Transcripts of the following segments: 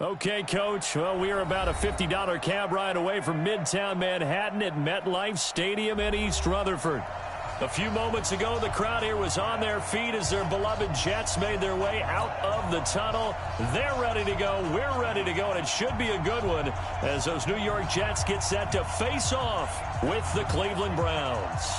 Okay, Coach. Well, we are about a $50 cab ride away from Midtown Manhattan at MetLife Stadium in East Rutherford. A few moments ago, the crowd here was on their feet as their beloved Jets made their way out of the tunnel. They're ready to go. We're ready to go, and it should be a good one as those New York Jets get set to face off with the Cleveland Browns.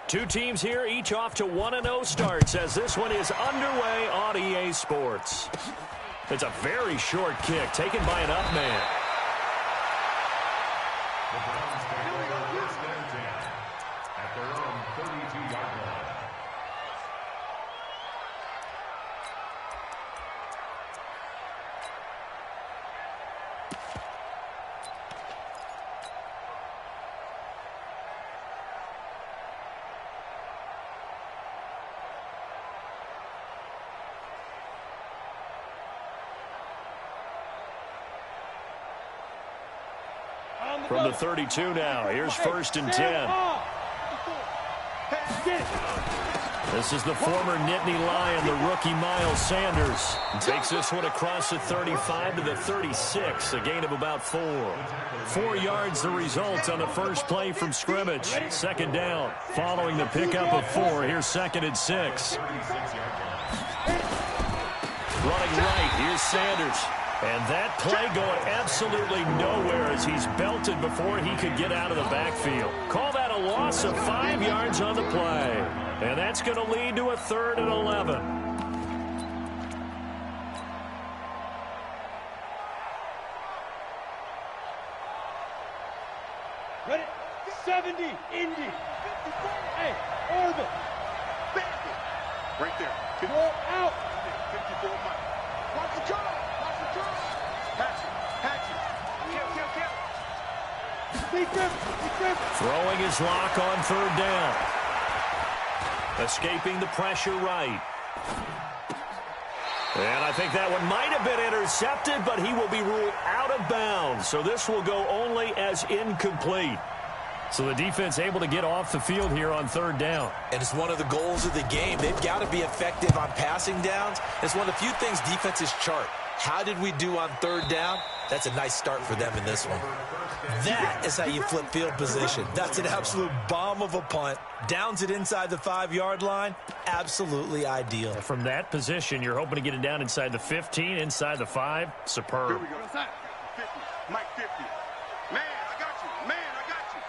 Two teams here, each off to 1-0 starts as this one is underway on EA Sports. It's a very short kick taken by an up man. The Browns take over first and 10 at their own 32-yard line. From the 32 now, here's first and 10. This is the former Nittany Lion, the rookie Miles Sanders. Takes this one across the 35 to the 36, a gain of about 4. 4 yards the result on the first play from scrimmage. Second down, following the pickup of 4. Here's second and 6. Running right, here's Sanders. And that play going absolutely nowhere as he's belted before he could get out of the backfield. Call that a loss of 5 yards on the play. And that's going to lead to a 3rd and 11. Ready? 70, Indy. Hey, orbit. Right there. Go out. 54 miles. Watch the car. Watch the Throwing his lock on third down. Escaping the pressure right. And I think that one might have been intercepted, but he will be ruled out of bounds. So this will go only as incomplete. So the defense able to get off the field here on third down. And it's one of the goals of the game. They've got to be effective on passing downs. It's one of the few things defenses chart. How did we do on third down? That's a nice start for them in this one. That is how you flip field position. That's an absolute bomb of a punt. Downs it inside the 5-yard line. Absolutely ideal. From that position, you're hoping to get it down inside the 15, inside the 5. Superb. Here we go. 50. Mike 50. Man, I got you. Man, I got you.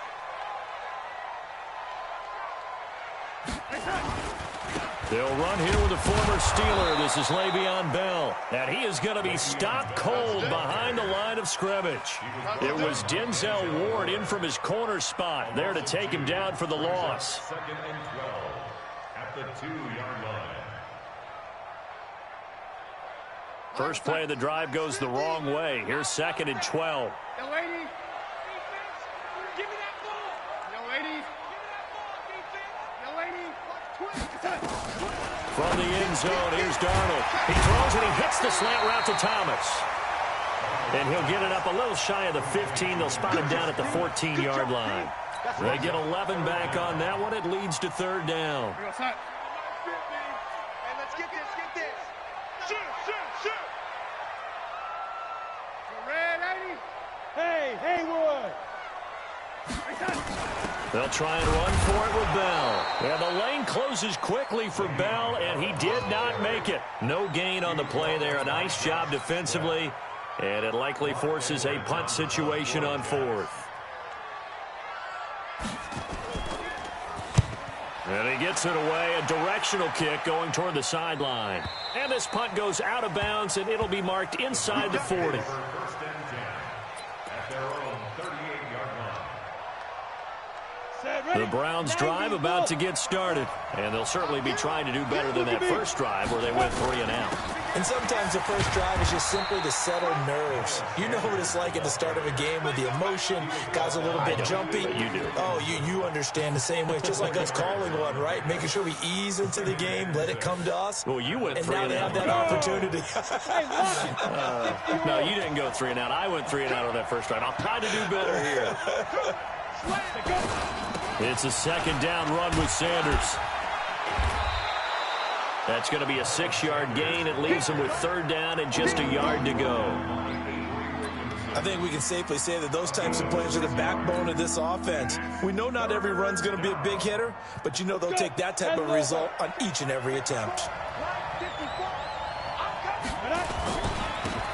They'll run here with a former Steeler. This is Le'Veon Bell. And he is going to be stopped cold behind the line of scrimmage. It was Denzel Ward in from his corner spot there to take him down for the loss. 2nd and 12 at the 2-yard line. First play of the drive goes the wrong way. Here's 2nd and 12. Yo, ladies. Defense, give me that ball. Yo, ladies. Give me that ball, defense. Yo, ladies. From the end zone, here's Darnold. He throws and he hits the slant route to Thomas. And he'll get it up a little shy of the 15. They'll spot him down at the 14-yard line. They get 11 back on that one. It leads to third down. Hey, let's get this. Shoot. Red 80. Hey, Haywood. They'll try and run for it with Bell. And the lane closes quickly for Bell, and he did not make it. No gain on the play there. A nice job defensively, and it likely forces a punt situation on 4th. And he gets it away, a directional kick going toward the sideline. And this punt goes out of bounds, and it'll be marked inside the 40. First and 10 at their own 38-yard line. The Browns drive about to get started, and they'll certainly be trying to do better than that first drive where they went 3 and out. And sometimes the first drive is just simply to settle nerves. You know what it's like at the start of a game with the emotion, guys a little bit jumpy. You do. Oh, you understand the same way. It's just like us calling one, right? Making sure we ease into the game, let it come to us. Well, you went 3 and and now out. they have that opportunity. No, you didn't go 3 and out. I went 3 and out on that first drive. I'll try to do better here. It's a 2nd down run with Sanders. That's going to be a 6-yard gain. It leaves him with 3rd down and just a yard to go. I think we can safely say that those types of plays are the backbone of this offense. We know not every run's going to be a big hitter, but you know they'll take that type of result on each and every attempt.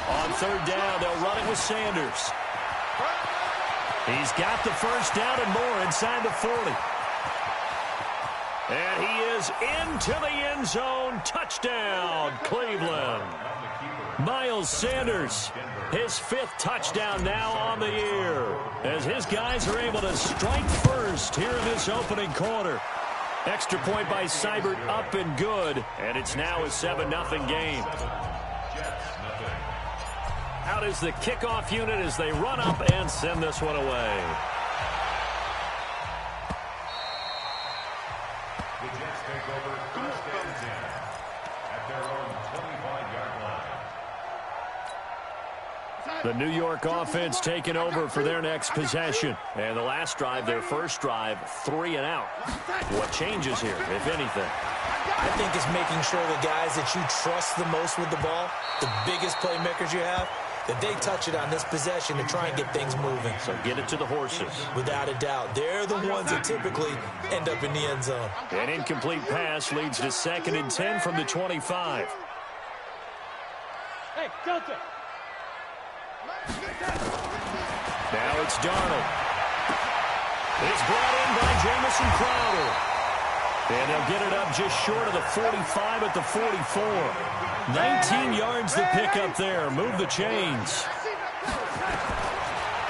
On 3rd down, they'll run it with Sanders. He's got the first down and more inside the 40. And he is into the end zone. Touchdown, Cleveland. Miles Sanders, his 5th touchdown now on the year, as his guys are able to strike first here in this opening quarter. Extra point by Seibert, up and good, and it's now a 7-0 game. Out is the kickoff unit as they run up and send this one away. The Jets take over 1st and 10 at their own 25-yard line. The New York offense taking over for their next possession. And the last drive, their first drive, 3 and out. What changes here, if anything? I think it's making sure the guys that you trust the most with the ball, the biggest playmakers you have, that they touch it on this possession to try and get things moving. So get it to the horses. Without a doubt. They're the ones that typically end up in the end zone. An incomplete pass leads to 2nd and 10 from the 25. Hey, Delta. Now it's Darnold. It's brought in by Jamison Crowder. And they'll get it up just short of the 45 at the 44. 19 yards the pickup there. Move the chains.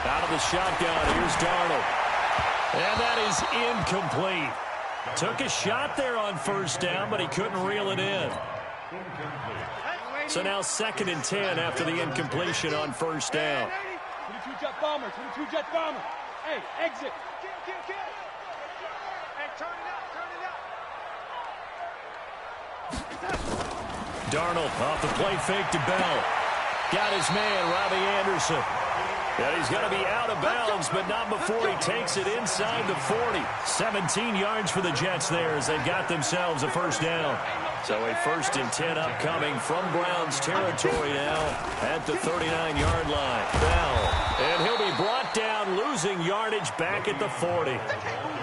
Out of the shotgun, here's Darnold. And that is incomplete. Took a shot there on 1st down, but he couldn't reel it in. So now 2nd and 10 after the incompletion on first down. 22 Jet Bomber, 22 Jet Bomber. Hey, exit. Hey, turn it up, turn it up. Darnold off the play fake to Bell. Got his man, Robbie Anderson. Yeah, he's going to be out of bounds, but not before he takes it inside the 40. 17 yards for the Jets there as they got themselves a first down. So a 1st and 10 upcoming from Browns territory now at the 39-yard line. Bell, and he'll be brought down, losing yardage back at the 40.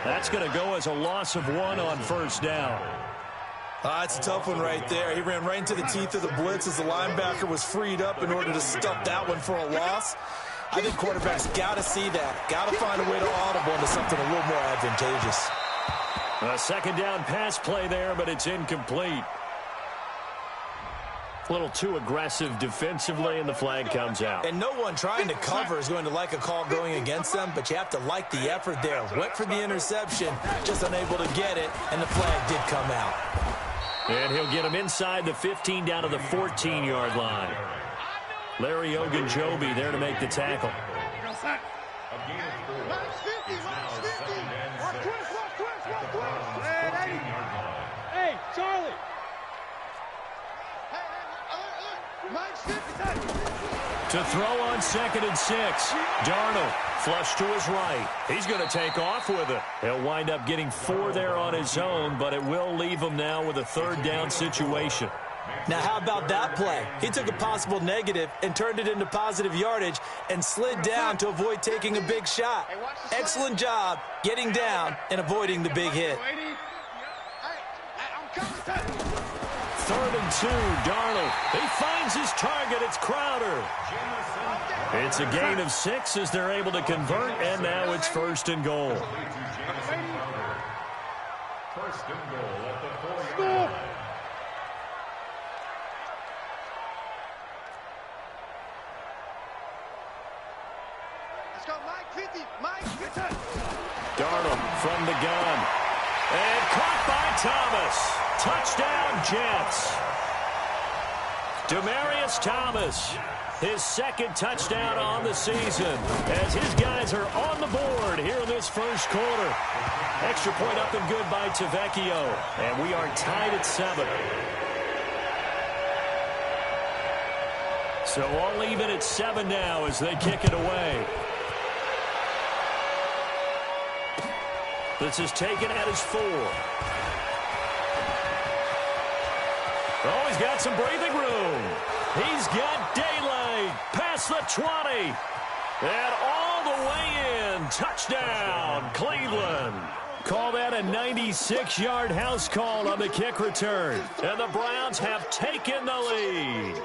That's going to go as a loss of 1 on first down. It's a tough one right there. He ran right into the teeth of the blitz as the linebacker was freed up in order to stuff that one for a loss. I think quarterbacks got to see that. Got to find a way to audible into something a little more advantageous. A 2nd down pass play there, but it's incomplete. A little too aggressive defensively, and the flag comes out. And no one trying to cover is going to like a call going against them, but you have to like the effort there. Went for the interception, just unable to get it, and the flag did come out. And he'll get him inside the 15 down to the 14-yard line. Larry Ogunjobi there to make the tackle. Hey, Charlie. To throw on 2nd and 6. Darnold flush to his right. He's going to take off with it. He'll wind up getting 4 there on his own, but it will leave him now with a 3rd down situation. Now, how about that play? He took a possible negative and turned it into positive yardage and slid down to avoid taking a big shot. Excellent job getting down and avoiding the big hit. 3rd and 2, Darnold. He finds his target. It's Crowder. It's a gain of 6 as they're able to convert, and now it's 1st and goal. 1st and goal at the 4-yard line. Let's go, Mike 50. Mike 50. Darnold from the gun. And caught by Thomas. Touchdown, Jets. Demaryius Thomas, his 2nd touchdown on the season as his guys are on the board here in this 1st quarter. Extra point up and good by Tavecchio, and we are tied at 7. So all even at 7 now as they kick it away. This is taken at his 4. Oh, he's got some breathing room. He's got daylight past the 20. And all the way in. Touchdown, Cleveland. Call that a 96-yard house call on the kick return. And the Browns have taken the lead.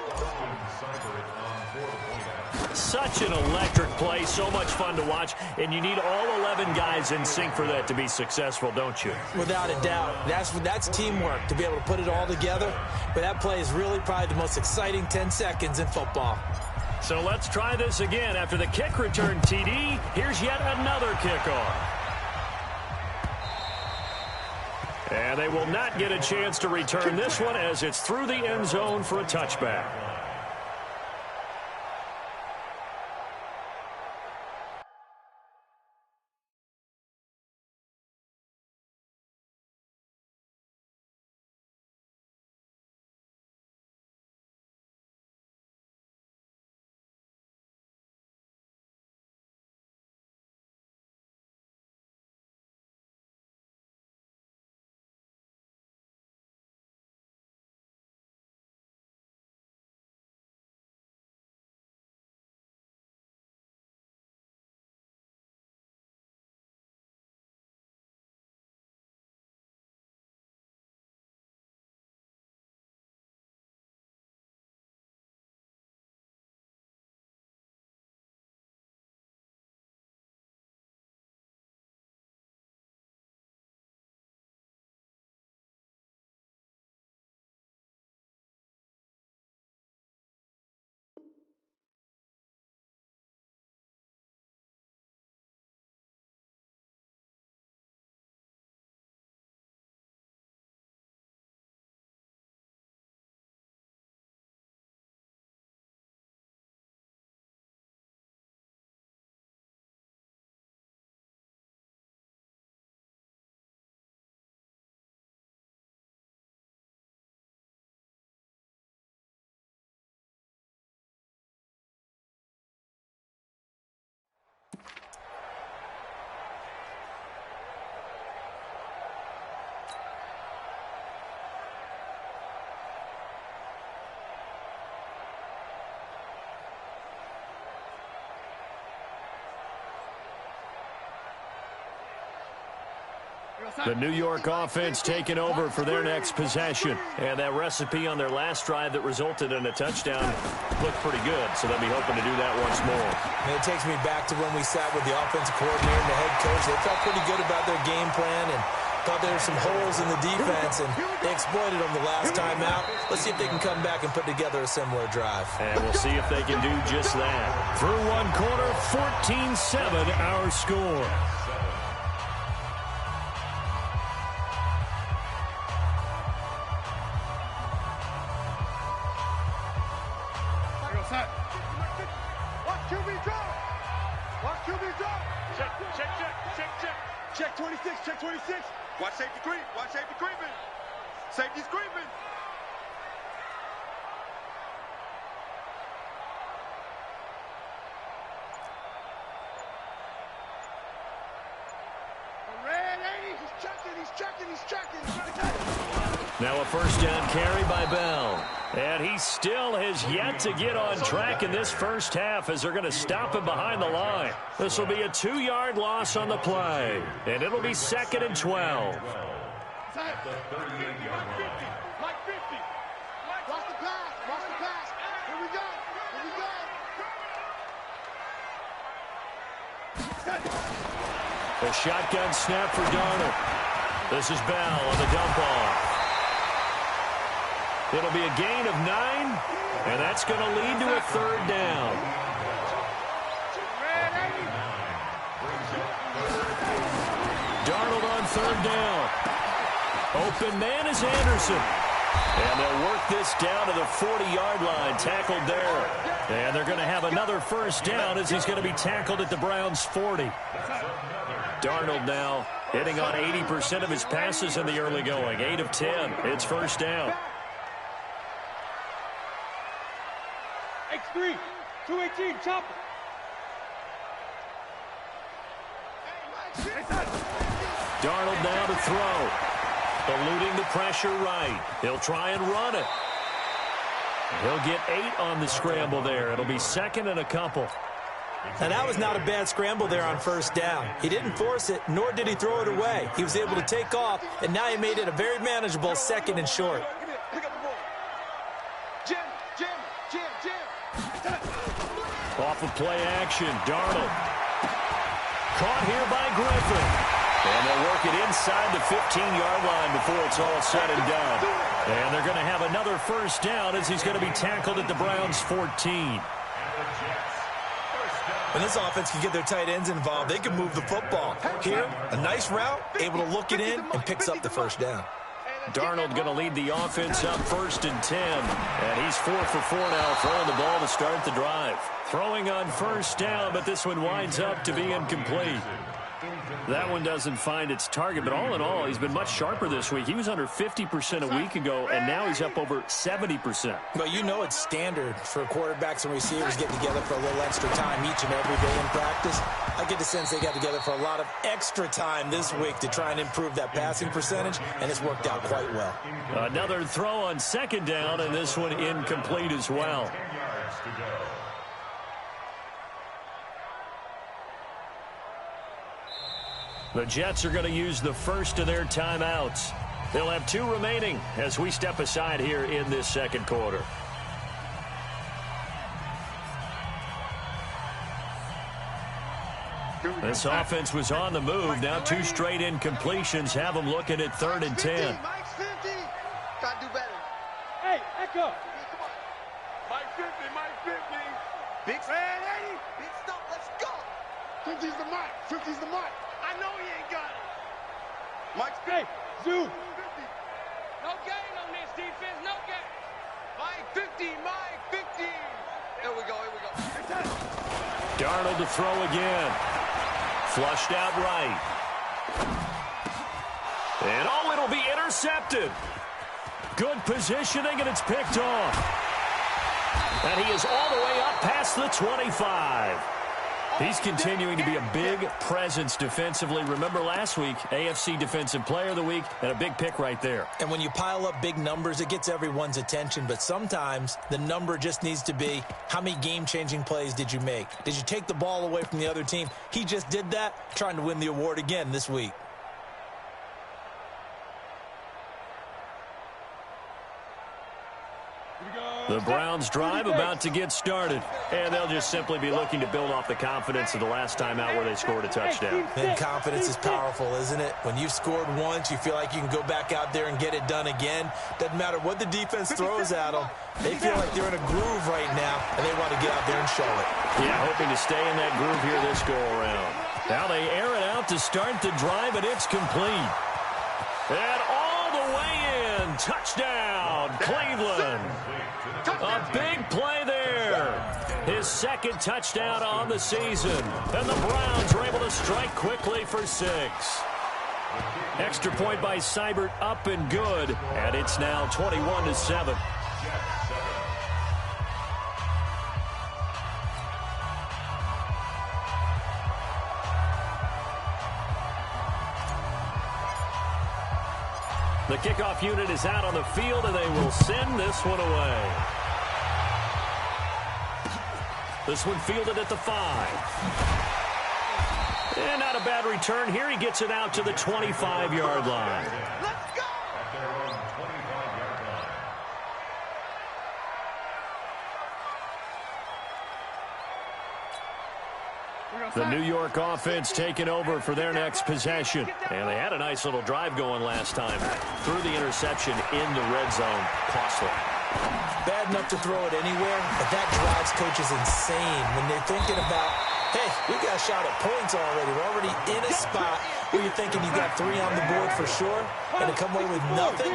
Such an electric play, so much fun to watch, and you need all 11 guys in sync for that to be successful, don't you? Without a doubt. That's teamwork to be able to put it all together. But that play is really probably the most exciting 10 seconds in football. So let's try this again. After the kick return, TD, here's yet another kickoff. And they will not get a chance to return this one as it's through the end zone for a touchback. The New York offense taking over for their next possession. And that recipe on their last drive that resulted in a touchdown looked pretty good, so they'll be hoping to do that once more. And it takes me back to when we sat with the offensive coordinator and the head coach. They felt pretty good about their game plan and thought there were some holes in the defense, and they exploited them the last time out. Let's see if they can come back and put together a similar drive. And we'll see if they can do just that. Through one quarter, 14-7 our score. Watch QB drop. Watch QB drop. Check 26, check 26. Watch safety creep. Watch safety creeping. Safety's creeping. Red 80. He's checking. Now a first down carry by Bell. And he still has yet to get on track in this first half as they're going to stop him behind the line. This will be a 2-yard loss on the play. And it'll be 2nd and 12. Mike 50. Watch the pass. Here we go. A shotgun snap for Darnold. This is Bell on the dump off. It'll be a gain of 9, and that's going to lead to a 3rd down. Darnold on 3rd down. Open man is Anderson. And they'll work this down to the 40-yard line, tackled there. And they're going to have another first down as he's going to be tackled at the Browns' 40. Darnold now hitting on 80% of his passes in the early going. 8 of 10. It's first down. X3, 218, chopper. Darnold now to throw. Eluding the pressure right. He'll try and run it. He'll get 8 on the scramble there. It'll be 2nd and a couple. And that was not a bad scramble there on first down. He didn't force it, nor did he throw it away. He was able to take off, and now he made it a very manageable 2nd and short. Off of play action, Darnold. Caught here by Griffin. And they'll work it inside the 15-yard line before it's all said and done. And they're going to have another first down as he's going to be tackled at the Browns' 14. When this offense can get their tight ends involved, they can move the football. Here, a nice route, able to look it in, and picks up the first down. Darnold going to lead the offense up 1st and 10. And he's 4 for 4 now, throwing the ball to start the drive. Throwing on first down, but this one winds up to be incomplete. That one doesn't find its target, but all in all, he's been much sharper this week. He was under 50% a week ago, and now he's up over 70%. Well, you know it's standard for quarterbacks and receivers getting together for a little extra time each and every day in practice. I get the sense they got together for a lot of extra time this week to try and improve that passing percentage, and it's worked out quite well. Another throw on 2nd down, and this one incomplete as well. The Jets are going to use the first of their timeouts. They'll have 2 remaining as we step aside here in this 2nd quarter. This offense was on the move. Now 2 straight incompletions have them looking at 3rd and 10. Mike's 50. Got to do better. Hey, Echo. Mike 50, Mike 50. Big red 80. Big stuff, let's go. 50's the Mike. 50's the Mike. I know he ain't got it. Mike's 50. Hey, Zoo. 50. No gain on this defense, no gain. Mike 50, Mike 50. Here we go. Darnold to throw again. Flushed out right. And oh, it'll be intercepted. Good positioning, and it's picked off. And he is all the way up past the 25. He's continuing to be a big presence defensively. Remember last week, AFC Defensive Player of the Week, and a big pick right there. And when you pile up big numbers, it gets everyone's attention. But sometimes the number just needs to be, how many game-changing plays did you make? Did you take the ball away from the other team? He just did that, trying to win the award again this week. The Browns drive about to get started, and they'll just simply be looking to build off the confidence of the last time out where they scored a touchdown. And confidence is powerful, isn't it? When you've scored once, you feel like you can go back out there and get it done again. Doesn't matter what the defense throws at them. They feel like they're in a groove right now, and they want to get out there and show it. Yeah, hoping to stay in that groove here this go-around. Now they air it out to start the drive, and it's complete. And all the way in. Touchdown, Cleveland. A big play there. His second touchdown on the season. And the Browns are able to strike quickly for 6. Extra point by Seibert up and good. And it's now 21-7. The kickoff unit is out on the field, and they will send this one away. This one fielded at the 5. And not a bad return here. He gets it out to the 25-yard line. Let's go! The New York offense taking over for their next possession. And they had a nice little drive going last time. Threw the interception in the red zone. Costly. Bad enough to throw it anywhere, but that drives coaches insane when they're thinking about, hey, we got a shot at points already. We're already in a spot where you're thinking you got 3 on the board for sure, and to come away with nothing,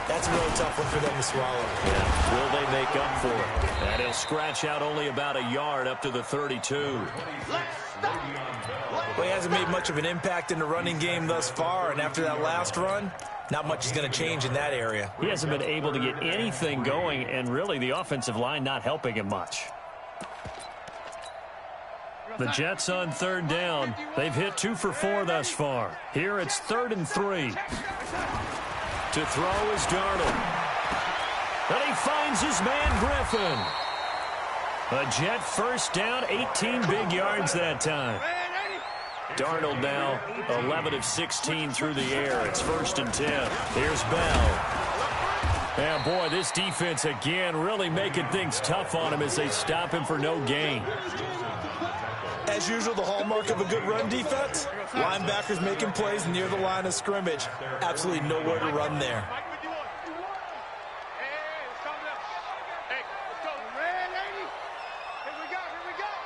that's a really tough one for them to swallow. Yeah, will they make up for it? And he'll scratch out only about a yard up to the 32. Well, he hasn't made much of an impact in the running game thus far, and after that last run, not much is going to change in that area. He hasn't been able to get anything going, and really the offensive line not helping him much. The Jets on 3rd down. They've hit 2 for 4 thus far. Here it's 3rd and 3. To throw is Darnold. And he finds his man Griffin. A Jet first down, 18 big yards that time. Darnold now 11 of 16 through the air. It's 1st and 10. Here's Bell. And boy, this defense again really making things tough on him as they stop him for no gain. As usual, the hallmark of a good run defense, linebackers making plays near the line of scrimmage. Absolutely nowhere to run there.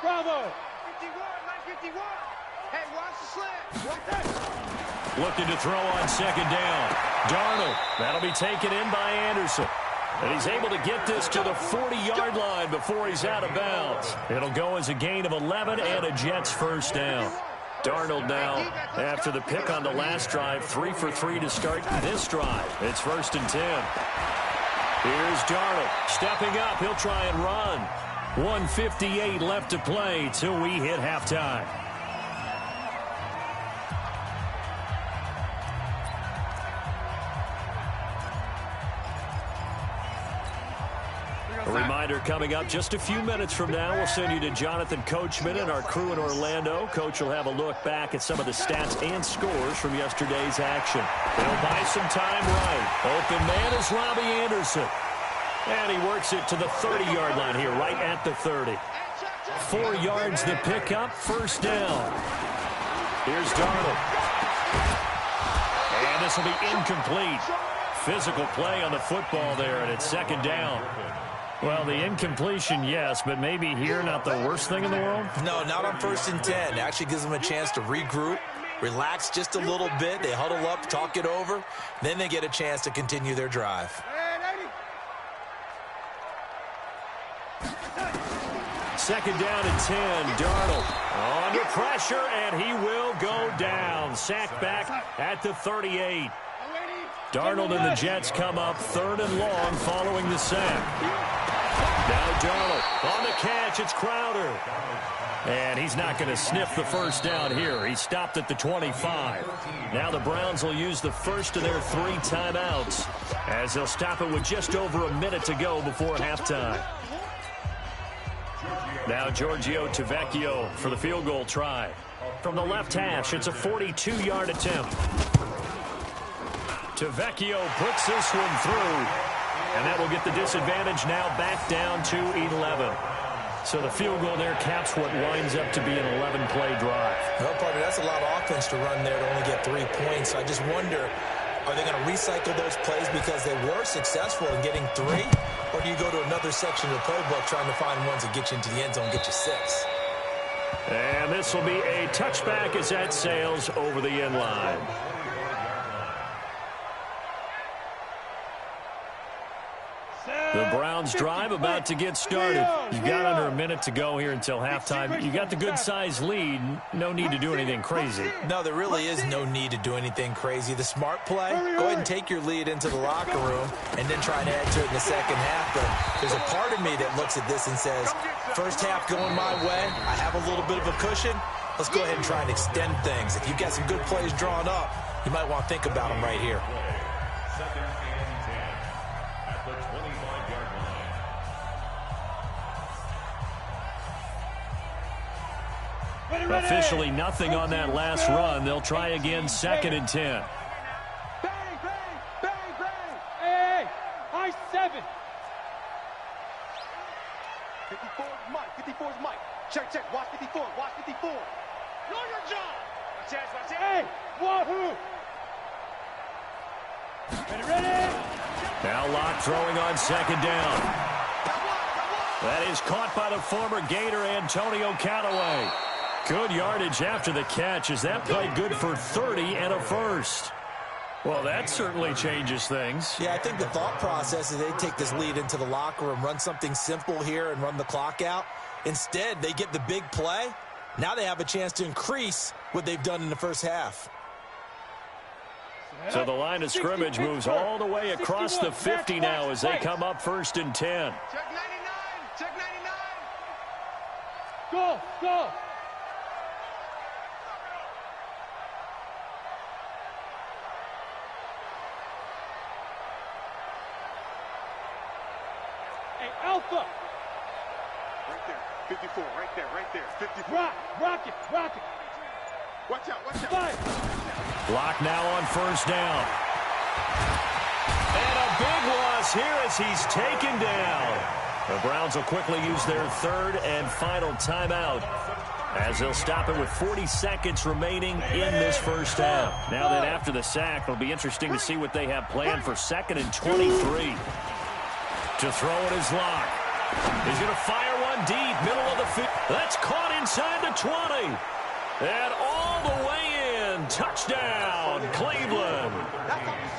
Bravo! 51. Hey, watch the slant. Looking to throw on 2nd down. Darnold. That'll be taken in by Anderson. And he's able to get this to the 40-yard line before he's out of bounds. It'll go as a gain of 11 and a Jets first down. Darnold now, after the pick on the last drive, 3 for 3 to start this drive. It's 1st and 10. Here's Darnold stepping up. He'll try and run. 1:58 left to play till we hit halftime. A reminder coming up just a few minutes from now. We'll send you to Jonathan Coachman and our crew in Orlando. Coach will have a look back at some of the stats and scores from yesterday's action. He'll buy some time right. Open man is Robbie Anderson. And he works it to the 30-yard line here, right at the 30. 4 yards the pickup, 1st down. Here's Darnold. And this will be incomplete. Physical play on the football there, and it's 2nd down. Well, the incompletion, yes, but maybe here not the worst thing in the world? No, not on 1st and 10. It actually gives them a chance to regroup, relax just a little bit. They huddle up, talk it over. Then they get a chance to continue their drive. 2nd down and 10. Darnold under pressure, and he will go down. Sacked back at the 38. Darnold and the Jets come up 3rd and long following the sack. Now Darnold on the catch. It's Crowder. And he's not going to sniff the 1st down here. He stopped at the 25. Now the Browns will use the first of their 3 timeouts as they'll stop it with just over a minute to go before halftime. Now Giorgio Tavecchio for the field goal try. From the left hash, it's a 42-yard attempt. Tavecchio puts this one through. And that will get the disadvantage now back down to 11. So the field goal there caps what winds up to be an 11-play drive. No, partner, that's a lot of offense to run there to only get 3 points. So I just wonder, are they going to recycle those plays because they were successful in getting 3? Or do you go to another section of the playbook trying to find ones that get you into the end zone and get you 6? And this will be a touchback as that sails over the end line. The Browns drive about to get started. You've got under a minute to go here until halftime. You got the good-sized lead. No need to do anything crazy. No, there really is no need to do anything crazy. The smart play, go ahead and take your lead into the locker room and then try and add to it in the second half. But there's a part of me that looks at this and says, first half going my way, I have a little bit of a cushion. Let's go ahead and try and extend things. If you've got some good plays drawn up, you might want to think about them right here. Second and 10 at the 25-yard line. Officially nothing on that last run. They'll try again, second and 10. Bang, bang, bang, bang. Hey, high 7. 54 is Mike. 54 is Mike. Check. Watch 54. Watch 54. Know your job. Watch it. Hey, wahoo. Ready. Now Locke throwing on second down. That is caught by the former Gator Antonio Callaway. Good yardage after the catch. Is that play good for 30 and a first? Well, that certainly changes things. Yeah, I think the thought process is they take this lead into the locker room, run something simple here and run the clock out. Instead, they get the big play. Now they have a chance to increase what they've done in the first half. So the line of scrimmage moves all the way across the 50 now as they come up first and 10. Check 99. Check 99. Go. Hey, Alpha. Right there. 54. Right there. 54. Rock it. Watch out. Block now on first down. And a big loss here as he's taken down. The Browns will quickly use their third and final timeout as they'll stop it with 40 seconds remaining in this first half. Now that after the sack, it'll be interesting to see what they have planned for second and 23. To throw it is Locke. He's going to fire one deep, middle of the field. That's caught inside the 20. And all the way in. Touchdown, Cleveland.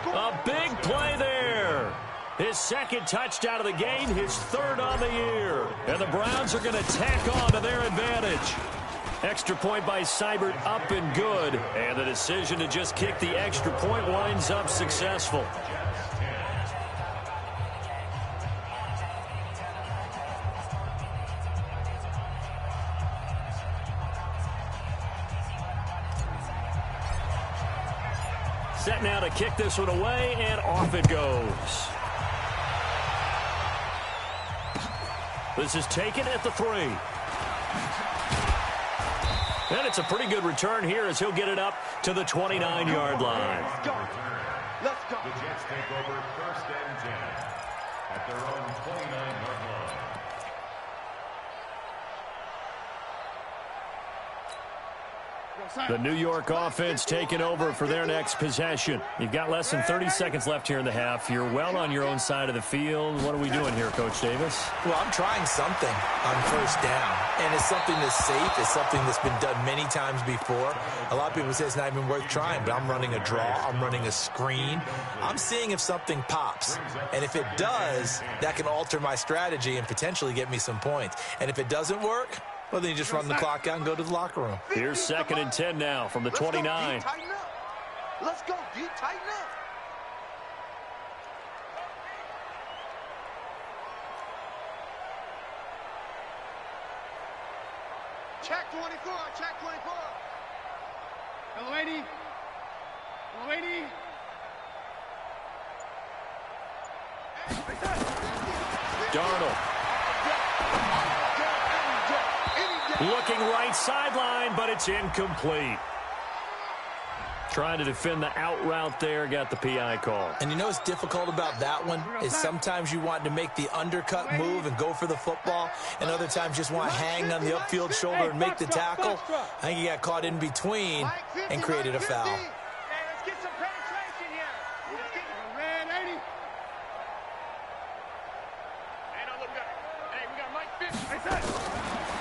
A big play there. His second touchdown of the game, his third on the year. And the Browns are going to tack on to their advantage. Extra point by Seibert up and good. And the decision to just kick the extra point winds up successful. Set now to kick this one away, and off it goes. This is taken at the 3. And it's a pretty good return here as he'll get it up to the 29-yard line. Let's go. The Jets take over first and 10 at their own 29-yard line. The New York offense taking over for their next possession. You've got less than 30 seconds left here in the half. You're well on your own side of the field. What are we doing here, Coach Davis? Well, I'm trying something on first down, and it's something that's safe. It's something that's been done many times before. A lot of people say it's not even worth trying, but I'm running a draw. I'm running a screen. I'm seeing if something pops, and if it does, that can alter my strategy and potentially get me some points. And if it doesn't work, well, then you just run the clock out and go to the locker room. Here's second and 10 now from the 29. Let's go, D. Tighten up. Check 24. Check 24. Hello, lady. Hello, lady. Darnold. Looking right sideline, but it's incomplete. trying to defend the out route there, got the PI call. And you know what's difficult about that one is sometimes you want to make the undercut move and go for the football, and other times just want to hang on the upfield shoulder and make the tackle. I think he got caught in between and created a foul. Let's get some penetration here. Red 80. Hey, no, look, hey, we got Mike 50.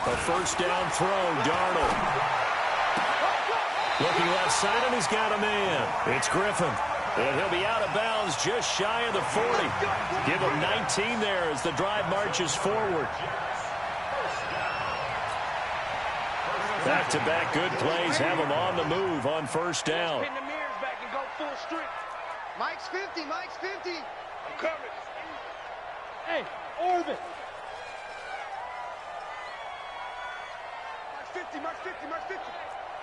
A first down throw, Darnold. Looking left side, and he's got a man. It's Griffin. And he'll be out of bounds just shy of the 40. Give him 19 there as the drive marches forward. Back-to-back good plays have him on the move on first down. Pin the mirrors back and go full strip. Mike's 50, Mike's 50. I'm coming. Hey, Orvin. Mike's 50, Mike's 50, Mike's 50.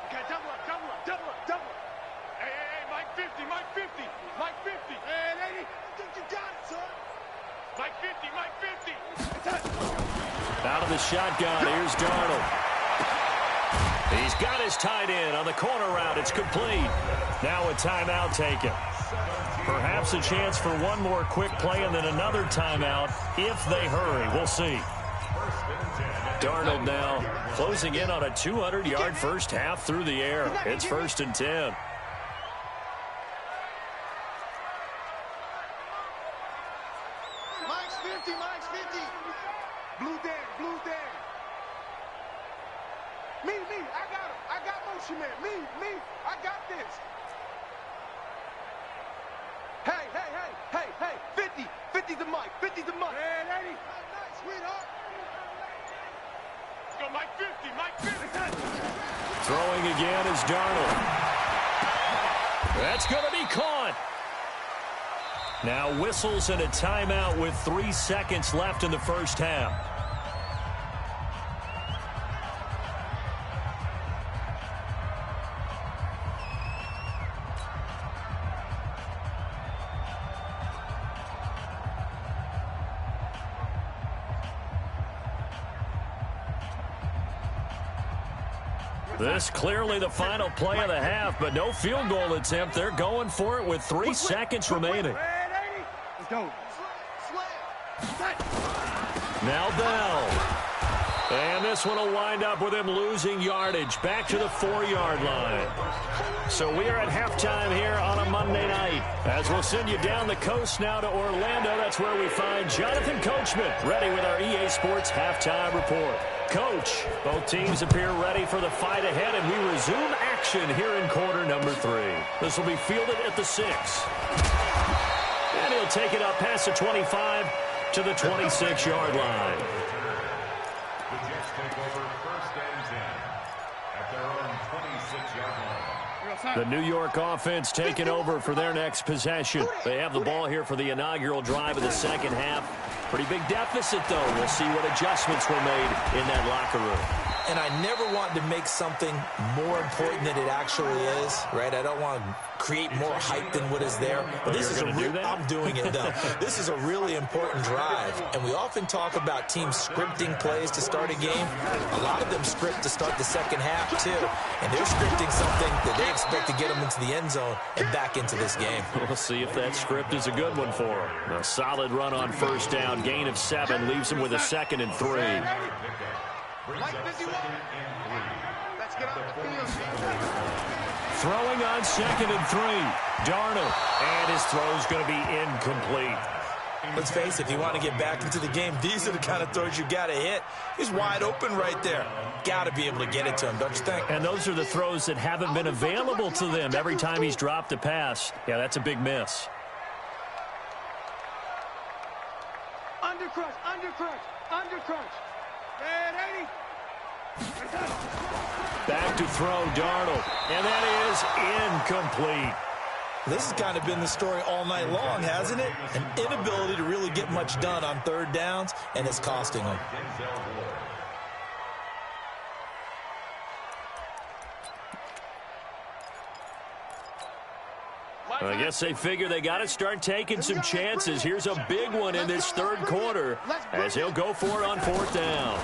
Okay, double up, double up, double up, double up. Hey, hey, hey, Mike 50, Mike 50, Mike 50. Hey, 80. I think you got it, son. Mike 50, Mike 50. Out of the shotgun, here's Darnold. He's got his tight end on the corner route. It's complete. Now a timeout taken. Perhaps a chance for one more quick play and then another timeout if they hurry. We'll see. Darnold now closing in on a 200-yard first half through the air. It's 1st and 10. Mike's 50, Mike's 50. Blue Dan, blue Dan. Me, I got him. I got motion man. Me, I got this. Hey, 50. 50 to Mike, 50 to Mike. Hey, lady. Nice, sweetheart. Let's go, Mike 50, Mike 50. Throwing again is Darnold. That's going to be caught. Now whistles and a timeout with 3 seconds left in the first half. This clearly the final play of the half, but no field goal attempt. They're going for it with 3 seconds remaining. Let's go. Now Bell. And this one will wind up with him losing yardage back to the 4-yard line. So we are at halftime here on a Monday night. As we'll send you down the coast now to Orlando, that's where we find Jonathan Coachman ready with our EA Sports halftime report. Coach, both teams appear ready for the fight ahead, and we resume action here in quarter number 3. This will be fielded at the 6. And he'll take it up past the 25 to the 26-yard line. The Jets take over 1st and 10 at their own 26-yard line. The New York offense taking over for their next possession. They have the ball here for the inaugural drive of the second half. Pretty big deficit, though. We'll see what adjustments were made in that locker room. And I never want to make something more important than it actually is, right? I don't want to create more hype than what is there. But this is I'm doing it, though. This is a really important drive. And we often talk about teams scripting plays to start a game. A lot of them script to start the second half, too. And they're scripting something that they expect to get them into the end zone and back into this game. We'll see if that script is a good one for them. A solid run on first down. Gain of 7 leaves them with a 2nd and 3. Mike 51. Let's get on the field. Throwing on 2nd and 3. Darnold. And his throw's going to be incomplete. Let's face it, if you want to get back into the game, these are the kind of throws you got to hit. He's wide open right there. Got to be able to get it to him, don't you think? And those are the throws that haven't been available to them every time he's dropped a pass. Yeah, that's a big miss. Undercrunch, undercrunch, undercrunch. Red 80. Back to throw, Darnold. And that is incomplete. This has kind of been the story all night long, hasn't it? An inability to really get much done on 3rd downs, and it's costing them. I guess they figure they got to start taking some chances. Here's a big one in this third quarter as he'll go for it on fourth down.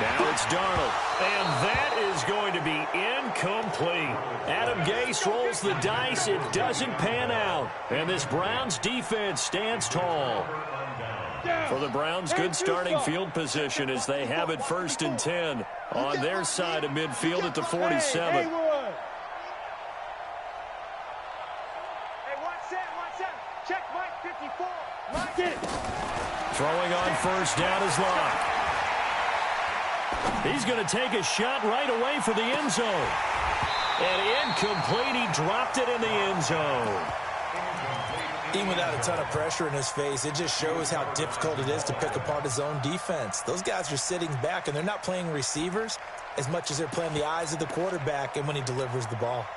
Now it's Darnold, and that is going to be incomplete. Adam Gase rolls the dice. It doesn't pan out, and this Browns defense stands tall. For the Browns, good starting field position as they have it 1st and 10 on their side of midfield at the 47. Throwing on first down is Locke. He's going to take a shot right away for the end zone. And incomplete. He dropped it in the end zone. Even without a ton of pressure in his face, it just shows how difficult it is to pick apart his own defense. Those guys are sitting back, and they're not playing receivers as much as they're playing the eyes of the quarterback and when he delivers the ball.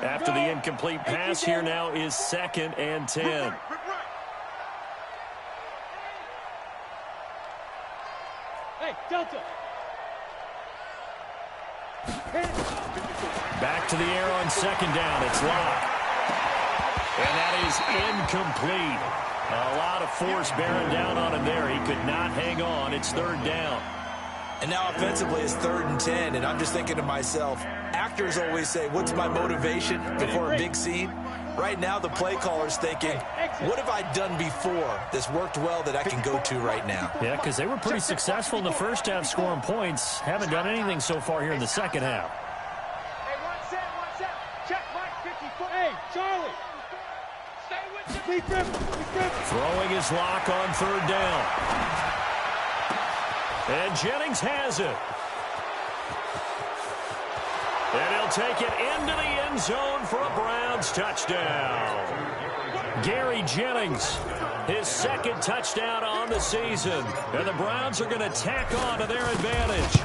After the incomplete pass, here now is 2nd and 10. Hey, Delta. Back to the air on 2nd down. It's Locke. And that is incomplete. A lot of force bearing down on him there. He could not hang on. It's 3rd down. And now offensively it's 3rd and 10, and I'm just thinking to myself, actors always say, what's my motivation before a big scene? Right now the play caller's thinking, what have I done before that's worked well that I can go to right now? Yeah, because they were pretty successful in the first half scoring points. Haven't done anything so far here in the second half. Hey, one set. Check Mike 54. Hey, Charlie. Stay with you. Throwing his Lock on 3rd down. And Jennings has it. And he'll take it into the end zone for a Browns touchdown. Gary Jennings, his 2nd touchdown on the season. And the Browns are going to tack on to their advantage.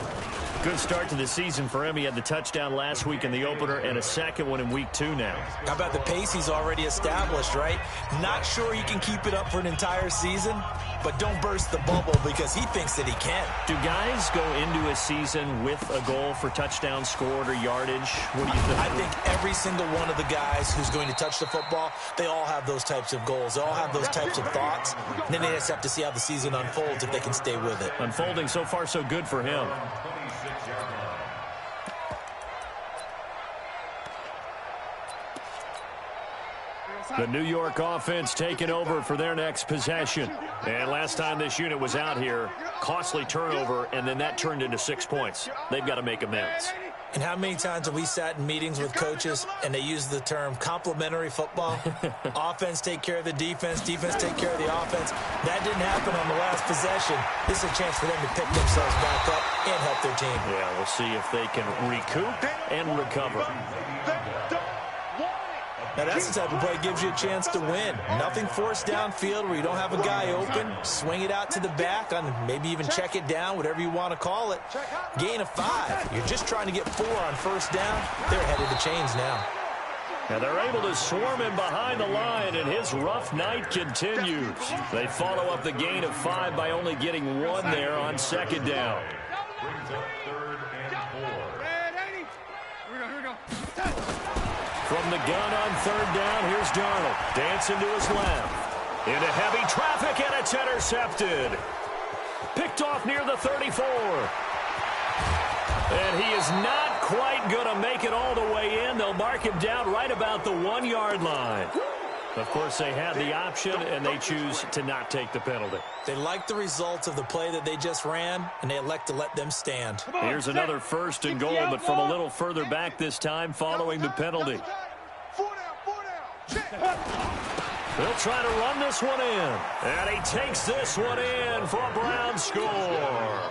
Good start to the season for him. He had the touchdown last week in the opener and a 2nd one in week 2 now. How about the pace he's already established, right? Not sure he can keep it up for an entire season, but don't burst the bubble because he thinks that he can. Do guys go into a season with a goal for touchdown scored or yardage? What do you think? I think every single one of the guys who's going to touch the football, they all have those types of goals. They all have those types of thoughts. And then they just have to see how the season unfolds if they can stay with it. Unfolding so far so good for him. The New York offense taking over for their next possession. And last time this unit was out here, costly turnover, and then that turned into 6 points. They've got to make amends. And how many times have we sat in meetings with coaches and they use the term complementary football? Offense take care of the defense, defense take care of the offense. That didn't happen on the last possession. This is a chance for them to pick themselves back up and help their team. Yeah, we'll see if they can recoup and recover. Now that's the type of play that gives you a chance to win. Nothing forced downfield where you don't have a guy open. Swing it out to the back, on maybe even check it down, whatever you want to call it. Gain of 5. You're just trying to get 4 on first down. They're ahead of the chains now. And they're able to swarm him behind the line, and his rough night continues. They follow up the gain of 5 by only getting 1 there on 2nd down. Brings up 3rd and 4. Here we go. From the gun on 3rd down, here's Darnold. Dancing to his left. Into heavy traffic, and it's intercepted. Picked off near the 34. And he is not quite going to make it all the way in. They'll mark him down right about the 1-yard line. Of course, they had the option, and they choose to not take the penalty. They like the results of the play that they just ran, and they elect to let them stand. Here's another 1st and goal, but from a little further back this time following the penalty. 4 down. They'll try to run this one in. And he takes this one in for a Browns score.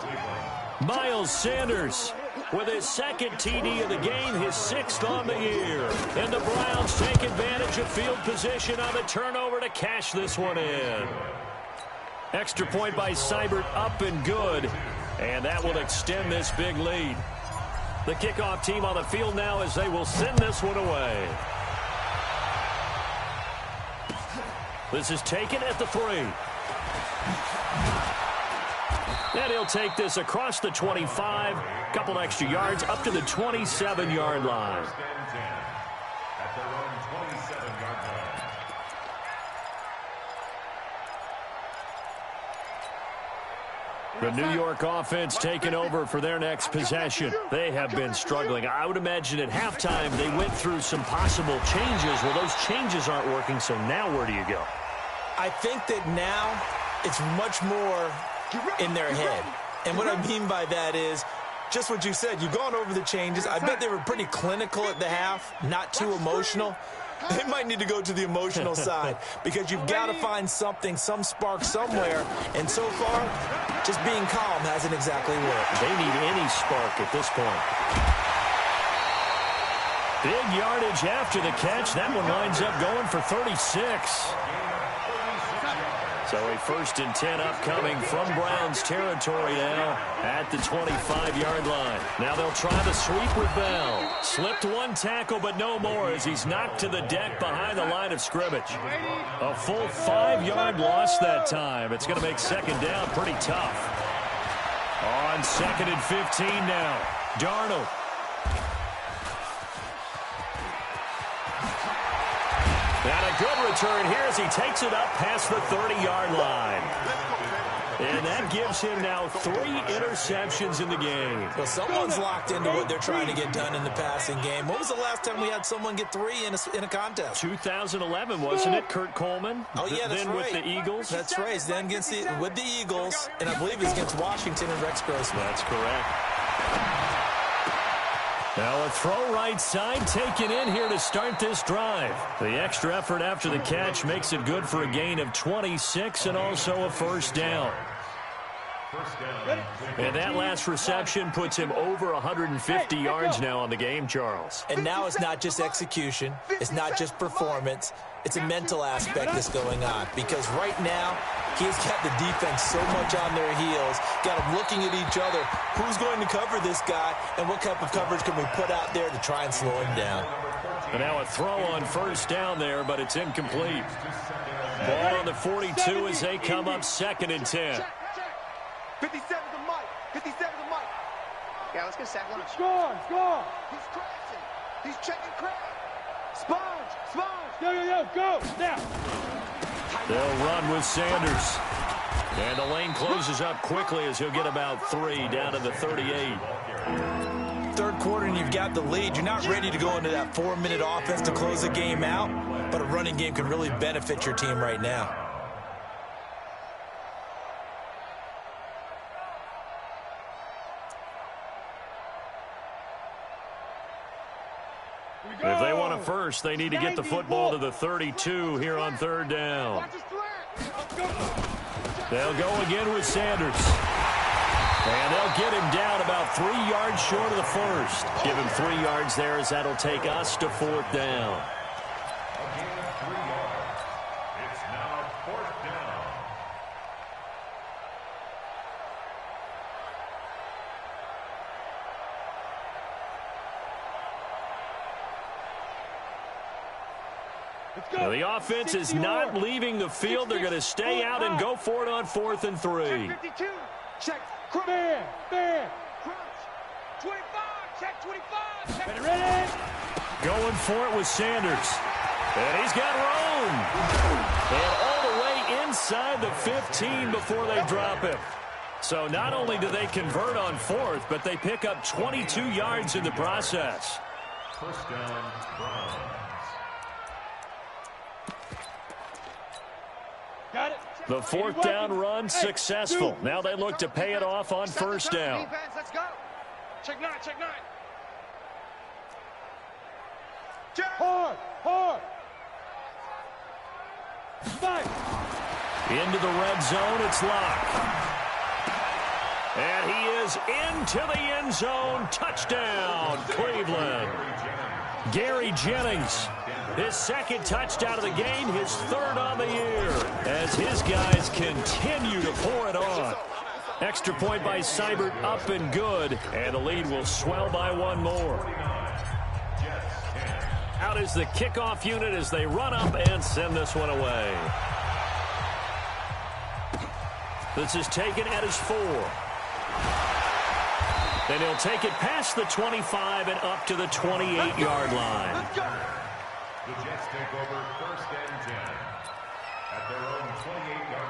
Miles Sanders with his 2nd TD of the game, his 6th on the year. And the Browns take advantage of field position on the turnover to cash this one in. Extra point by Seibert, up and good. And that will extend this big lead. The kickoff team on the field now as they will send this one away. This is taken at the 3. And he'll take this across the 25, couple extra yards up to the 27-yard line. At their own 27-yard line. The New York offense taking over for their next possession. They have been struggling. I would imagine at halftime they went through some possible changes. Well, those changes aren't working, so now where do you go? I think that now it's much more in their head. And what I mean by that is just what you said. You've gone over the changes. I bet they were pretty clinical at the half, not too emotional. They might need to go to the emotional side because you've got to find something, some spark somewhere. And so far, just being calm hasn't exactly worked. They need any spark at this point. Big yardage after the catch. That one winds up going for 36. So a 1st and 10 upcoming from Browns territory now at the 25-yard line. Now they'll try the sweep with Bell. Slipped one tackle, but no more as he's knocked to the deck behind the line of scrimmage. A full 5-yard loss that time. It's going to make second down pretty tough. On 2nd and 15 now. Darnold. And a good return here as he takes it up past the 30-yard line. And that gives him now 3 interceptions in the game. Well, someone's locked into what they're trying to get done in the passing game. When was the last time we had someone get 3 in a contest? 2011, wasn't it, Kurt Coleman? Oh, yeah, that's then right. With the Eagles? That's right. Then with the Eagles, and I believe it's against Washington and Rex Grossman. That's correct. Now a throw right side taken in here to start this drive. The extra effort after the catch makes it good for a gain of 26 and also a 1st down. And that last reception puts him over 150 yards now on the game, Charles. And now it's not just execution. It's not just performance. It's a mental aspect that's going on. Because right now, he's got the defense so much on their heels, got them looking at each other. Who's going to cover this guy, and what type of coverage can we put out there to try and slow him down? And now a throw on 1st down there, but it's incomplete. Ball on the 42 as they come up 2nd and 10. 57 to Mike. 57 to Mike. Yeah, let's get sack one. Score. He's crashing. He's checking crash. Sponge. Go. Now. They'll run with Sanders. And the lane closes up quickly as he'll get about 3 down to the 38. Third quarter and you've got the lead. You're not ready to go into that 4-minute offense to close the game out, but a running game can really benefit your team right now. If they want a first, they need to get the football to the 32 here on 3rd down. They'll go again with Sanders. And they'll get him down about 3 yards short of the 1st. Give him 3 yards there as that'll take us to 4th down. It's now 4th down. Well, the offense is not leaving the field. They're going to stay out and go for it on 4th and 3. 52. Check. Fair. Crunch. 25. Check 25. Check. Ready? Going for it with Sanders. And he's got room. And all the way inside the 15 before they drop him. So not only do they convert on 4th, but they pick up 22 yards in the process. 1st down, Browns. Got it. The 4th down run successful. Now they look to pay it off on 1st down. Defense, let's go. Check 9. Hard. Fight. Into the red zone, it's Locke. And he is into the end zone. Touchdown, Cleveland. Gary Jennings. His 2nd touchdown of the game, his 3rd on the year, as his guys continue to pour it on. Extra point by Seibert, up and good, and the lead will swell by 1 more. Out is the kickoff unit as they run up and send this one away. This is taken at his 4. Then he'll take it past the 25 and up to the 28-yard line. The Jets take over first and 10 at their own 28-yard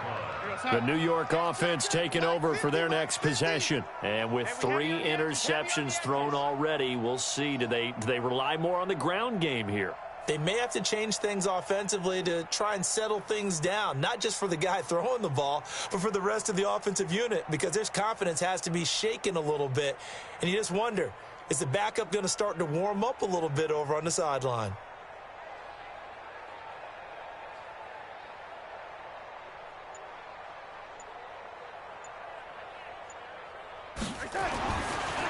line. The New York offense taking over for their next possession. And with 3 interceptions thrown already, we'll see. Do they rely more on the ground game here? They may have to change things offensively to try and settle things down, not just for the guy throwing the ball, but for the rest of the offensive unit, because their confidence has to be shaken a little bit. And you just wonder, is the backup going to start to warm up a little bit over on the sideline?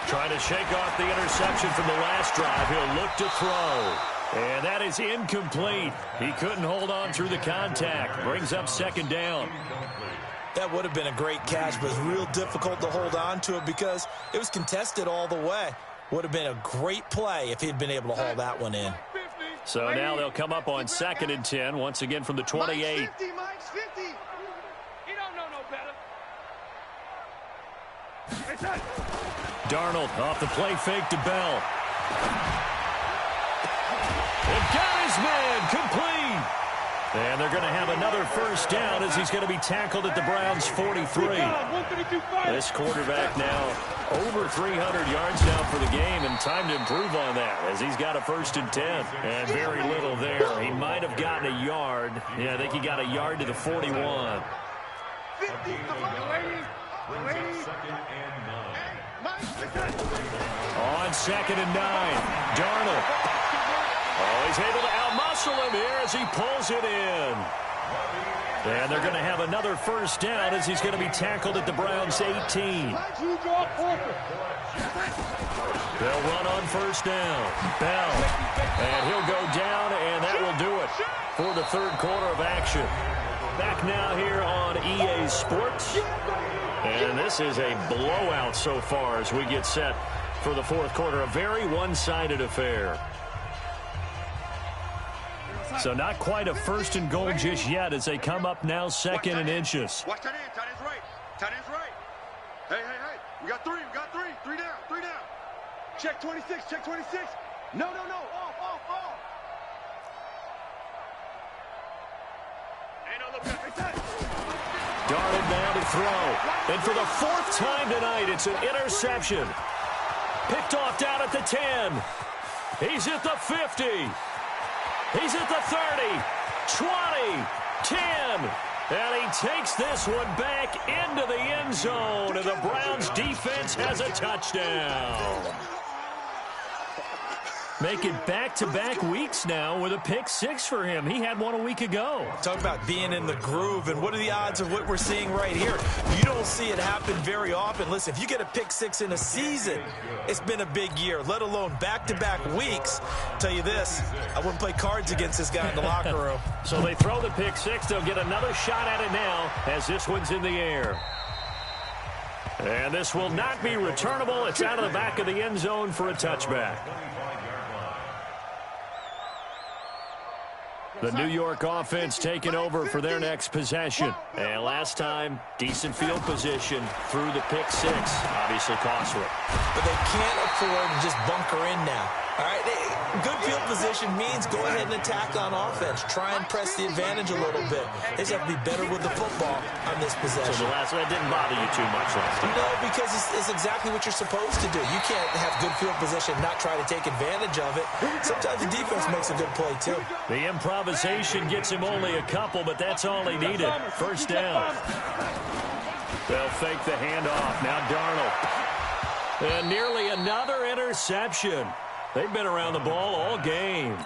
Trying to shake off the interception from the last drive. He'll look to throw. And that is incomplete. He couldn't hold on through the contact. Brings up second down. That would have been a great catch, but it's real difficult to hold on to it because it was contested all the way. Would have been a great play if he'd been able to hold that one in. So now they'll come up on 2nd and 10, once again from the 28. Mike's 50, Mike's 50. He don't know no better. Darnold off the play fake to Bell. It got his man complete. And they're going to have another first down as he's going to be tackled at the Browns' 43. This quarterback now over 300 yards now for the game, and time to improve on that as he's got a 1st and 10. And very little there. He might have gotten a yard. Yeah, I think he got a yard to the 41. 50. On 2nd and 9, Darnold. Oh, he's able to outmuscle him here as he pulls it in. And they're going to have another first down as he's going to be tackled at the Browns' 18. They'll run on first down. Bell. And he'll go down, and that will do it for the 3rd quarter of action. Back now here on EA Sports. And this is a blowout so far as we get set for the 4th quarter. A very one-sided affair. So not quite a 1st and goal just yet as they come up now 2nd and inches. Watch tight end. Tight end's right. Tight end's right. Hey. We got 3. 3 down. Check 26. Check 26. No. Off. Ain't no look back. Darnold now to throw. And for the 4th time tonight, it's an interception. Picked off down at the 10. He's at the 50. He's at the 30. 20. 10. And he takes this one back into the end zone. And the Browns defense has a touchdown. Make it back-to-back weeks now with a pick 6 for him. He had one a week ago. Talk about being in the groove, and what are the odds of what we're seeing right here? You don't see it happen very often. Listen, if you get a pick 6 in a season, it's been a big year, let alone back-to-back weeks. Tell you this, I wouldn't play cards against this guy in the locker room. So they throw the pick 6. They'll get another shot at it now as this one's in the air. And this will not be returnable. It's out of the back of the end zone for a touchback. The New York offense taking over for their next possession. And last time, decent field position through the pick 6. Obviously costly. But they can't afford to just bunker in now. All right, good field position means go ahead and attack on offense. Try and press the advantage a little bit. They just have to be better with the football on this possession. So the last one didn't bother you too much last time? No, because it's exactly what you're supposed to do. You can't have good field position and not try to take advantage of it. Sometimes the defense makes a good play, too. The improvisation gets him only a couple, but that's all he needed. First down. They'll fake the handoff. Now Darnold. And nearly another interception. They've been around the ball all game.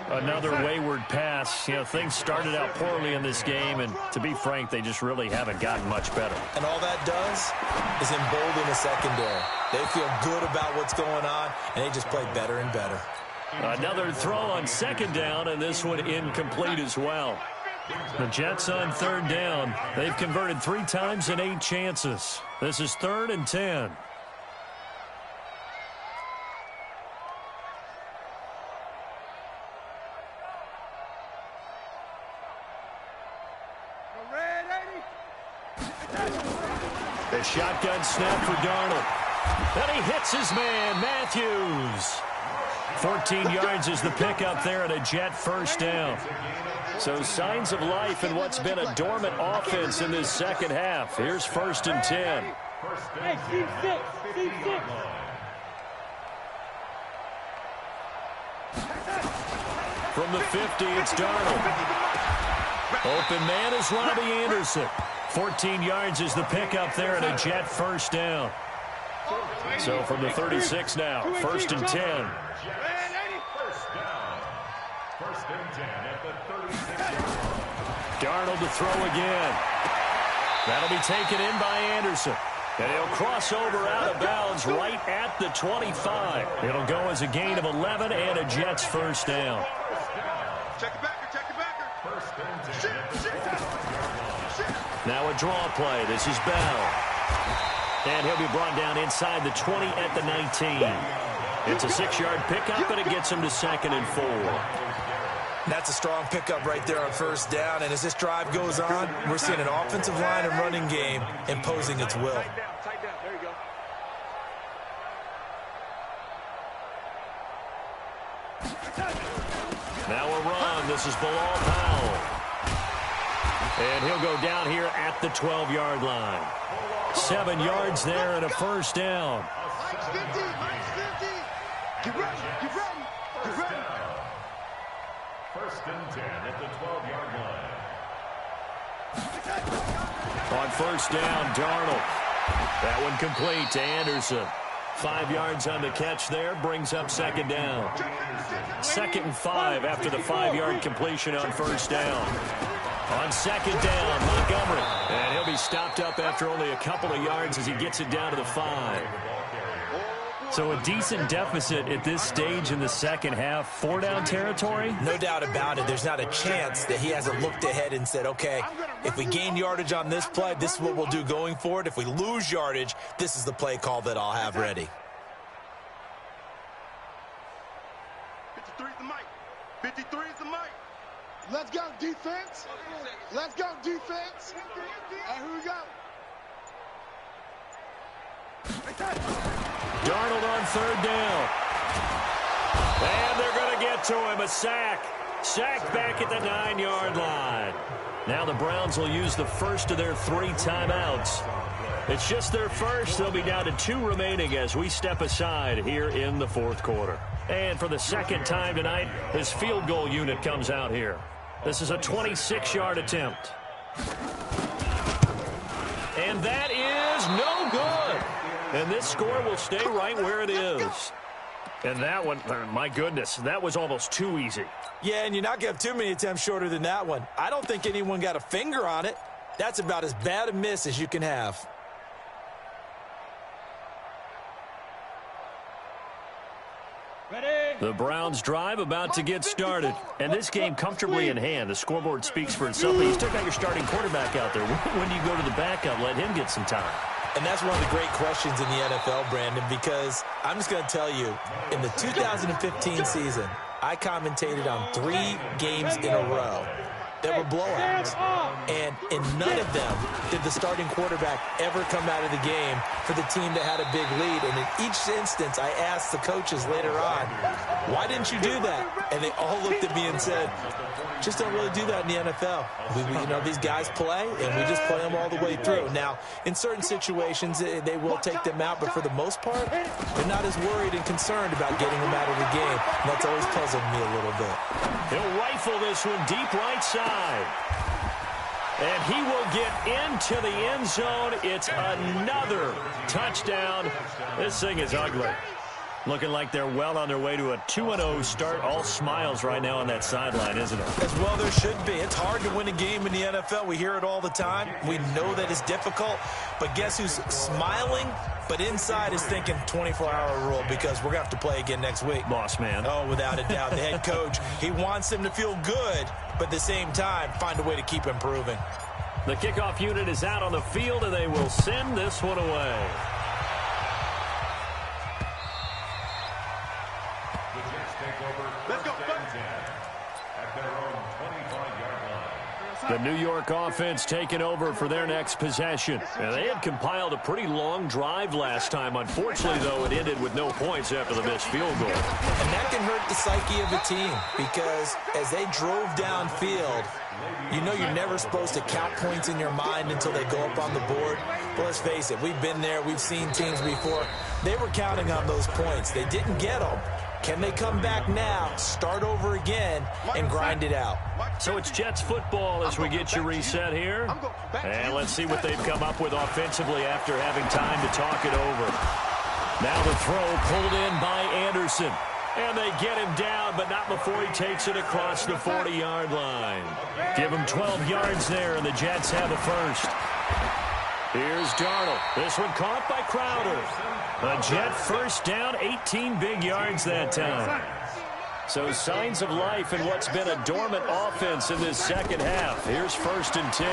Another wayward pass. You know, things started out poorly in this game, and to be frank, they just really haven't gotten much better. And all that does is embolden the secondary. They feel good about what's going on, and they just play better and better. Another throw on 2nd down, and this one incomplete as well. The Jets on 3rd down. They've converted 3 times in 8 chances. This is 3rd and 10. The shotgun snap for Darnold. And he hits his man, Matthews. 14 yards is the pickup there and a Jet first down. So signs of life in what's been a dormant offense in this second half. Here's 1st and 10. Hey, team 6. Team 6. From the 50, it's Darnold. Open man is Robbie Anderson. 14 yards is the pickup there and a Jet first down. So from the 36 now, 1st and 10. First and 10 at the 36. Darnold to throw again. That'll be taken in by Anderson. And he'll cross over out of bounds right at the 25. It'll go as a gain of 11 and a Jets first down. Check it backer, check it backer. First and 10. Now a draw play. This is Bell. And he'll be brought down inside the 20 at the 19. It's a 6-yard pickup, and it gets him to 2nd and 4. That's a strong pickup right there on 1st down. And as this drive goes on, we're seeing an offensive line and running game imposing its will. Tight down. There you go. Now a run. This is Bilal Powell. And he'll go down here at the 12-yard line. 7 yards there and a first down. Mike's 50. Mike's 50. Get ready. Get ready. Get ready. First and 10 at the 12-yard line. On 1st down, Darnold. That one complete to Anderson. 5 yards on the catch there, brings up 2nd down. 2nd and 5 after the 5-yard completion on 1st down. On 2nd down, Montgomery. And he'll be stopped up after only a couple of yards as he gets it down to the 5. So a decent deficit at this stage in the second half. 4-down territory? No doubt about it. There's not a chance that he hasn't looked ahead and said, okay, if we gain yardage on this play, this is what we'll do going forward. If we lose yardage, this is the play call that I'll have ready. 53 is the mic. 53 is the mic. Let's go, defense. Let's go, defense. And here we go. Darnold on 3rd down. And they're going to get to him. A sack. Sacked back at the 9-yard line. Now the Browns will use the first of their 3 timeouts. It's just their first. They'll be down to 2 remaining as we step aside here in the 4th quarter. And for the 2nd time tonight, his field goal unit comes out here. This is a 26-yard attempt. And that is no good. And this score will stay right where it is. And that one, my goodness, that was almost too easy. Yeah, and you're not going to have too many attempts shorter than that one. I don't think anyone got a finger on it. That's about as bad a miss as you can have. Ready? The Browns drive about to get started. And this game comfortably in hand. The scoreboard speaks for itself. But you still got your starting quarterback out there. When do you go to the backup, let him get some time? And that's one of the great questions in the NFL, Brandon, because I'm just going to tell you, in the 2015 season, I commentated on 3 games in a row that were blowouts. And in none of them did the starting quarterback ever come out of the game for the team that had a big lead. And in each instance, I asked the coaches later on, why didn't you do that? And they all looked at me and said, just don't really do that in the NFL. You know, these guys play, and we just play them all the way through. Now, in certain situations, they will take them out, but for the most part, they're not as worried and concerned about getting them out of the game. And that's always puzzled me a little bit. He'll rifle this one deep right side. And he will get into the end zone. It's another touchdown. This thing is ugly. Looking like they're well on their way to a 2-0 start. All smiles right now on that sideline, isn't it? As well there should be. It's hard to win a game in the NFL. We hear it all the time. We know that it's difficult. But guess who's smiling? But inside is thinking 24-hour rule because we're going to have to play again next week. Boss man. Oh, without a doubt. The head coach, he wants them to feel good, but at the same time, find a way to keep improving. The kickoff unit is out on the field, and they will send this one away. Let's go, at their own 25-yard line. The New York offense taking over for their next possession. And they had compiled a pretty long drive last time. Unfortunately, though, it ended with no points after the missed field goal. And that can hurt the psyche of a team because as they drove downfield, you know you're never supposed to count points in your mind until they go up on the board. But let's face it, we've been there. We've seen teams before. They were counting on those points. They didn't get them. Can they come back now, start over again, and grind it out? So it's Jets football as we get you reset here. And let's see what they've come up with offensively after having time to talk it over. Now the throw pulled in by Anderson. And they get him down, but not before he takes it across the 40-yard line. Give him 12 yards there, and the Jets have a first. Here's Darnold. This one caught by Crowder. A Jet first down, 18 big yards that time. So signs of life in what's been a dormant offense in this second half. Here's 1st and 10.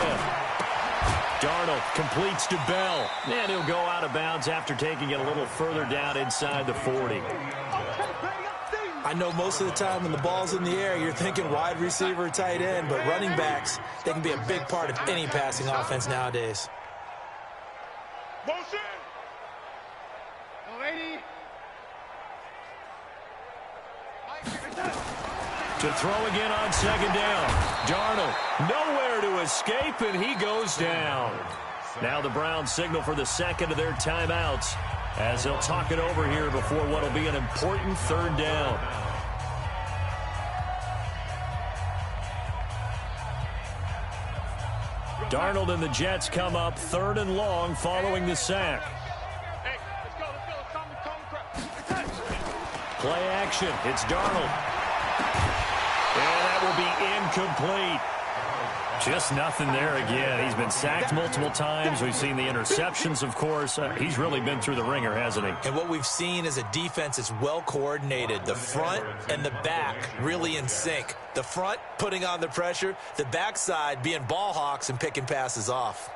Darnold completes to Bell. And he'll go out of bounds after taking it a little further down inside the 40. I know most of the time when the ball's in the air, you're thinking wide receiver, tight end, but running backs, they can be a big part of any passing offense nowadays. Motion. To throw again on 2nd down. Darnold nowhere to escape, and he goes down. Now the Browns signal for the second of their timeouts as they'll talk it over here before what will be an important 3rd down. Darnold and the Jets come up 3rd and long following the sack. Play action. It's Darnold. And that will be incomplete. Just nothing there again. He's been sacked multiple times. We've seen the interceptions, of course. He's really been through the ringer, hasn't he? And what we've seen is a defense that's well coordinated. The front and the back really in sync. The front putting on the pressure. The backside being ball hawks and picking passes off.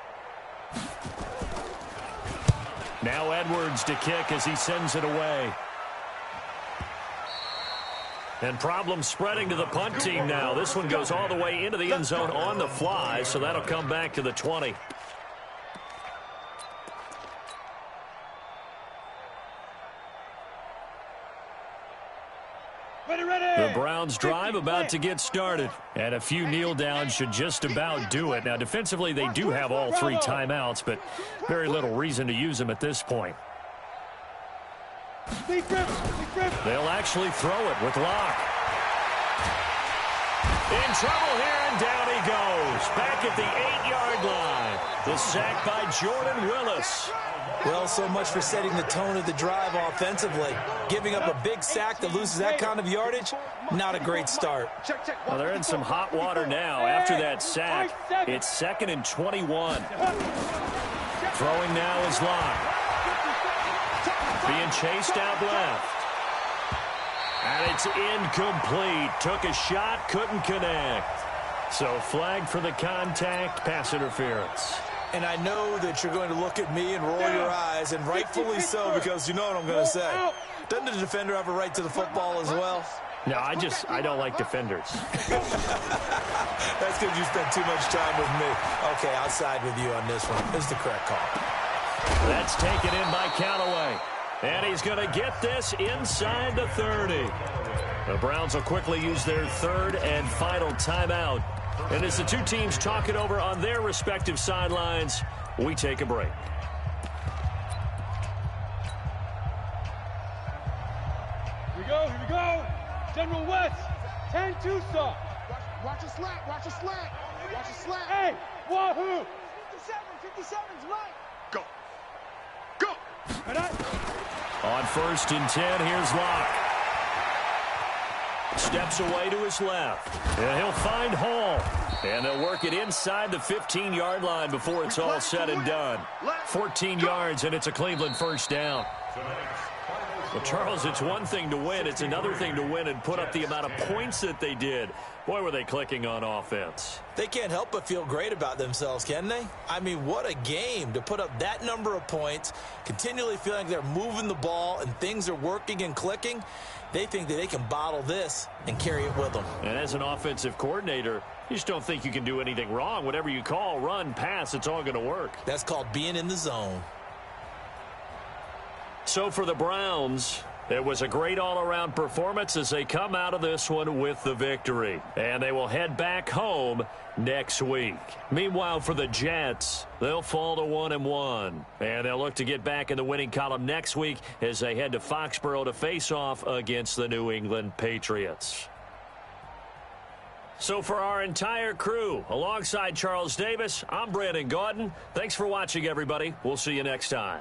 Now Edwards to kick as he sends it away. And problems spreading to the punt team now. This one goes all the way into the end zone on the fly, so that'll come back to the 20. The Browns drive about to get started. And a few kneel downs should just about do it. Now, defensively, they do have all 3 timeouts, but very little reason to use them at this point. They'll actually throw it with Locke. In trouble here, and down he goes. Back at the 8-yard line. The sack by Jordan Willis. Well, so much for setting the tone of the drive offensively. Giving up a big sack that loses that kind of yardage, not a great start. Well, they're in some hot water now. After that sack, it's 2nd and 21. Throwing now is Locke. Being chased out left. And it's incomplete. Took a shot, couldn't connect. So flag for the contact, pass interference. And I know that you're going to look at me and roll your eyes, and rightfully so, because you know what I'm going to say. Doesn't the defender have a right to the football as well? No, I don't like defenders. That's because you spent too much time with me. Okay, I'll side with you on this one. This is the correct call. That's taken in by Callaway. And he's going to get this inside the 30. The Browns will quickly use their 3rd and final timeout. And as the two teams talk it over on their respective sidelines, we take a break. Here we go. General West, 10 Tucson. Watch a slant, watch a slant. Watch a slant. Hey, wahoo. 57's right. Go. On 1st and 10, here's Locke. Steps away to his left. And he'll find Hall. And they'll work it inside the 15-yard line before it's all said and done. 14 yards, and it's a Cleveland first down. Well, Charles, it's one thing to win. It's another thing to win and put up the amount of points that they did. Boy, were they clicking on offense. They can't help but feel great about themselves, can they? I mean, what a game to put up that number of points, continually feeling like they're moving the ball and things are working and clicking. They think that they can bottle this and carry it with them. And as an offensive coordinator, You just don't think you can do anything wrong. Whatever you call, run, pass, it's all going to work. That's called being in the zone. So for the Browns, it was a great all-around performance as they come out of this one with the victory. And they will head back home next week. Meanwhile, for the Jets, they'll fall to 1-1. And they'll look to get back in the winning column next week as they head to Foxborough to face off against the New England Patriots. So for our entire crew, alongside Charles Davis, I'm Brandon Gaudin. Thanks for watching, everybody. We'll see you next time.